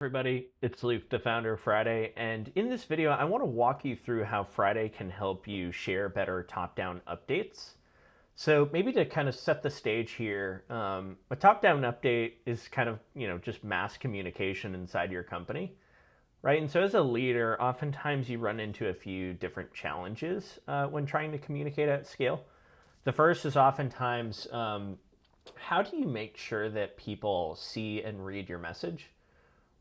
Everybody, it's Luke, the founder of Friday, and in this video, I want to walk you through how Friday can help you share better top-down updates. So maybe to kind of set the stage here, a top-down update is kind of, just mass communication inside your company, right? And so as a leader, oftentimes you run into a few different challenges when trying to communicate at scale. The first is oftentimes, how do you make sure that people see and read your message?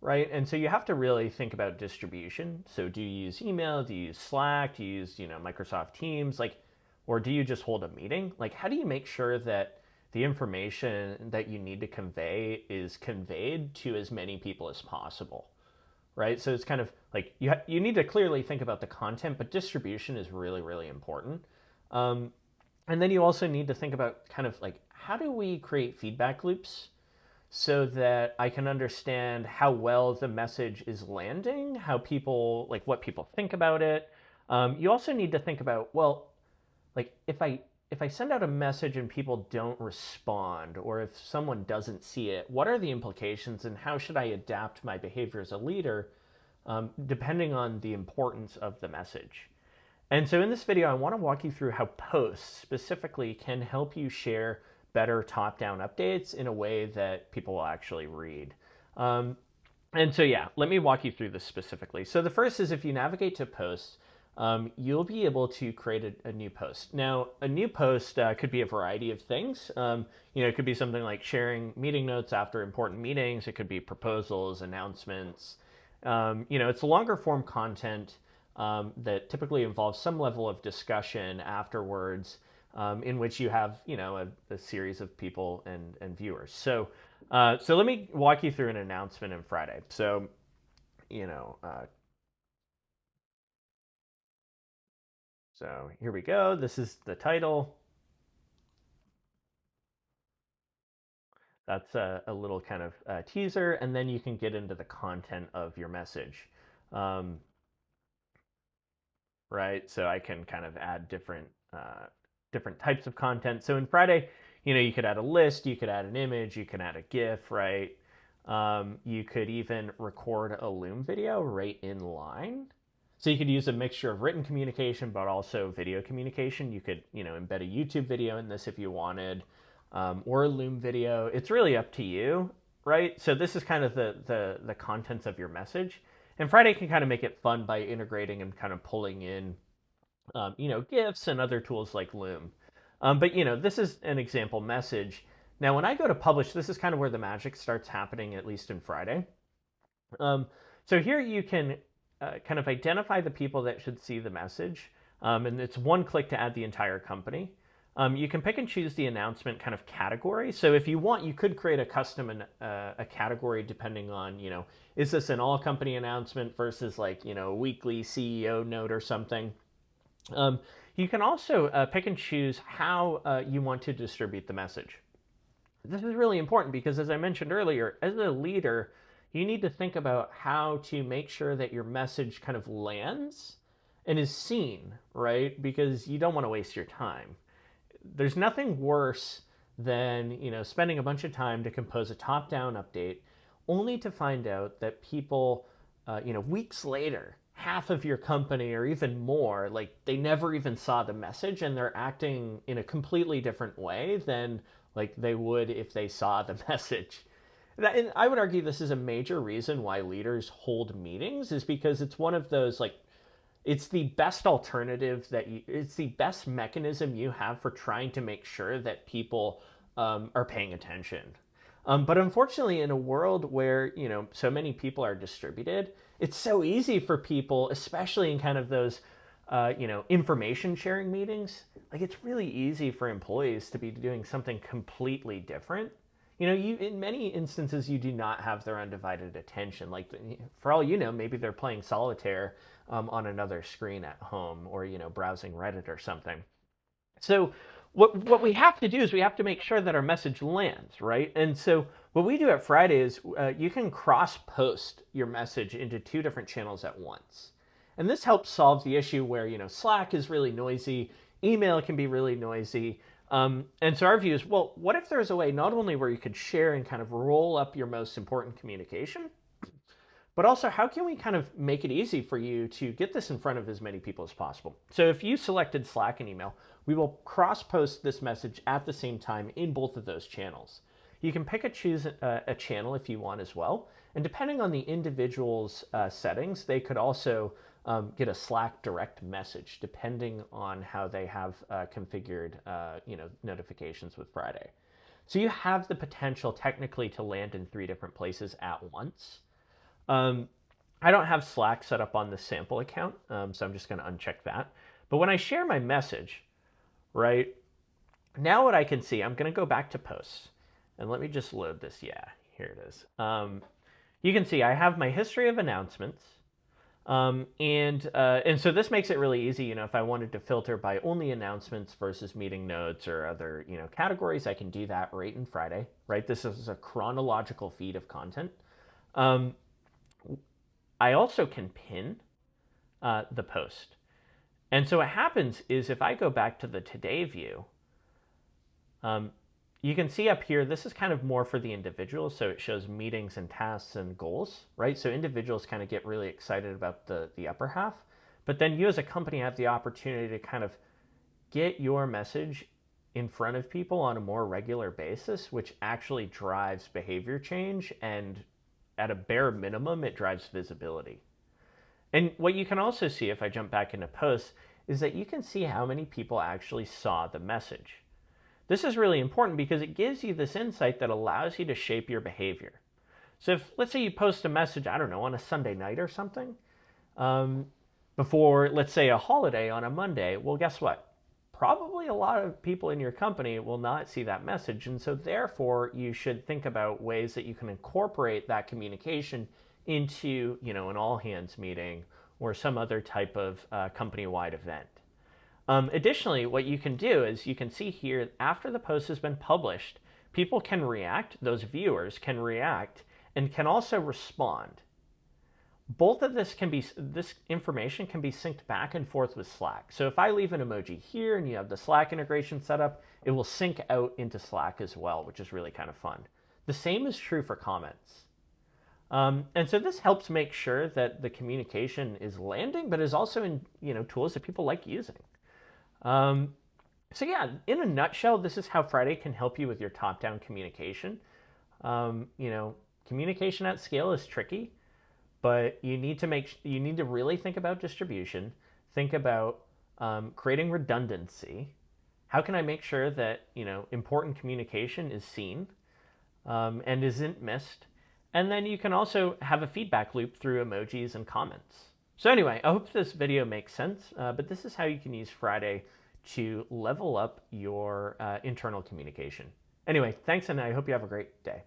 Right? And so you have to really think about distribution. So do you use email? Do you use Slack? Do you use, Microsoft Teams? Or do you just hold a meeting? How do you make sure that the information that you need to convey is conveyed to as many people as possible? Right? So it's kind of like you need to clearly think about the content, but distribution is really, really important. And then you also need to think about kind of how do we create feedback loops so that I can understand how well the message is landing, how people, what people think about it. You also need to think about, well, if I send out a message and people don't respond, or if someone doesn't see it, what are the implications and how should I adapt my behavior as a leader depending on the importance of the message? And so in this video, I want to walk you through how posts specifically can help you share better top-down updates in a way that people will actually read. And so yeah, let me walk you through this specifically. So the first is if you navigate to posts, you'll be able to create a new post. Now, a new post could be a variety of things. It could be something like sharing meeting notes after important meetings. It could be proposals, announcements. It's longer form content that typically involves some level of discussion afterwards, in which you have, a series of people and viewers. So let me walk you through an announcement in Friday. So, so here we go. This is the title. That's a little kind of teaser, and then you can get into the content of your message. Right? So I can kind of add different types of content. So in Friday, you could add a list, you could add an image, you can add a GIF, right? You could even record a Loom video right in line. So you could use a mixture of written communication, but also video communication. You could, embed a YouTube video in this if you wanted, or a Loom video. It's really up to you, right? So this is kind of the contents of your message. And Friday can kind of make it fun by integrating and kind of pulling in, GIFs and other tools like Loom. But, this is an example message. Now, when I go to publish, this is kind of where the magic starts happening, at least in Friday. So here you can kind of identify the people that should see the message. And it's one click to add the entire company. You can pick and choose the announcement kind of category. So if you want, you could create a custom a category depending on, is this an all company announcement versus a weekly CEO note or something. You can also pick and choose how you want to distribute the message. This is really important because, as I mentioned earlier, as a leader, you need to think about how to make sure that your message kind of lands and is seen, right? Because you don't want to waste your time. There's nothing worse than, spending a bunch of time to compose a top-down update only to find out that people, weeks later, half of your company or even more, they never even saw the message and they're acting in a completely different way than they would if they saw the message. And I would argue this is a major reason why leaders hold meetings, is because it's one of those it's the best alternative it's the best mechanism you have for trying to make sure that people are paying attention. But unfortunately, in a world where, so many people are distributed, it's so easy for people, especially in kind of those, information sharing meetings. It's really easy for employees to be doing something completely different. In many instances, you do not have their undivided attention. For all you know, maybe they're playing solitaire on another screen at home, or, browsing Reddit or something. So what we have to do is we have to make sure that our message lands, right? And so what we do at Friday is you can cross-post your message into two different channels at once. And this helps solve the issue where, Slack is really noisy, email can be really noisy. And so our view is, well, what if there's a way not only where you could share and kind of roll up your most important communication, But also, how can we kind of make it easy for you to get this in front of as many people as possible? So if you selected Slack and email, we will cross-post this message at the same time in both of those channels. You can choose a channel if you want as well. And depending on the individual's settings, they could also get a Slack direct message, depending on how they have configured notifications with Friday. So you have the potential technically to land in 3 different places at once. I don't have Slack set up on the sample account, so I'm just going to uncheck that. But when I share my message, right, now what I can see, I'm going to go back to posts. And let me just load this. Yeah, here it is. You can see I have my history of announcements. And so this makes it really easy. If I wanted to filter by only announcements versus meeting notes or other, categories, I can do that right in Friday, right? This is a chronological feed of content. I also can pin the post. And so what happens is if I go back to the today view, you can see up here, this is kind of more for the individuals. So it shows meetings and tasks and goals, right? So individuals kind of get really excited about the upper half. But then you as a company have the opportunity to kind of get your message in front of people on a more regular basis, which actually drives behavior change, and at a bare minimum, it drives visibility. And what you can also see if I jump back into posts is that you can see how many people actually saw the message. This is really important because it gives you this insight that allows you to shape your behavior. So if, let's say you post a message, I don't know, on a Sunday night or something, before, let's say, a holiday on a Monday, well, guess what? Probably a lot of people in your company will not see that message. And so therefore, you should think about ways that you can incorporate that communication into, an all-hands meeting or some other type of company-wide event. Additionally, what you can do is you can see here, after the post has been published, people can react, those viewers can react, and can also respond. Both of this information can be synced back and forth with Slack. So if I leave an emoji here and you have the Slack integration set up, it will sync out into Slack as well, which is really kind of fun. The same is true for comments. And so this helps make sure that the communication is landing, but is also in tools that people like using. So yeah, in a nutshell, this is how Friday can help you with your top-down communication. Communication at scale is tricky, but you need to really think about distribution, think about creating redundancy. How can I make sure that important communication is seen and isn't missed? And then you can also have a feedback loop through emojis and comments. So anyway, I hope this video makes sense, but this is how you can use Friday to level up your internal communication. Anyway, thanks, and I hope you have a great day.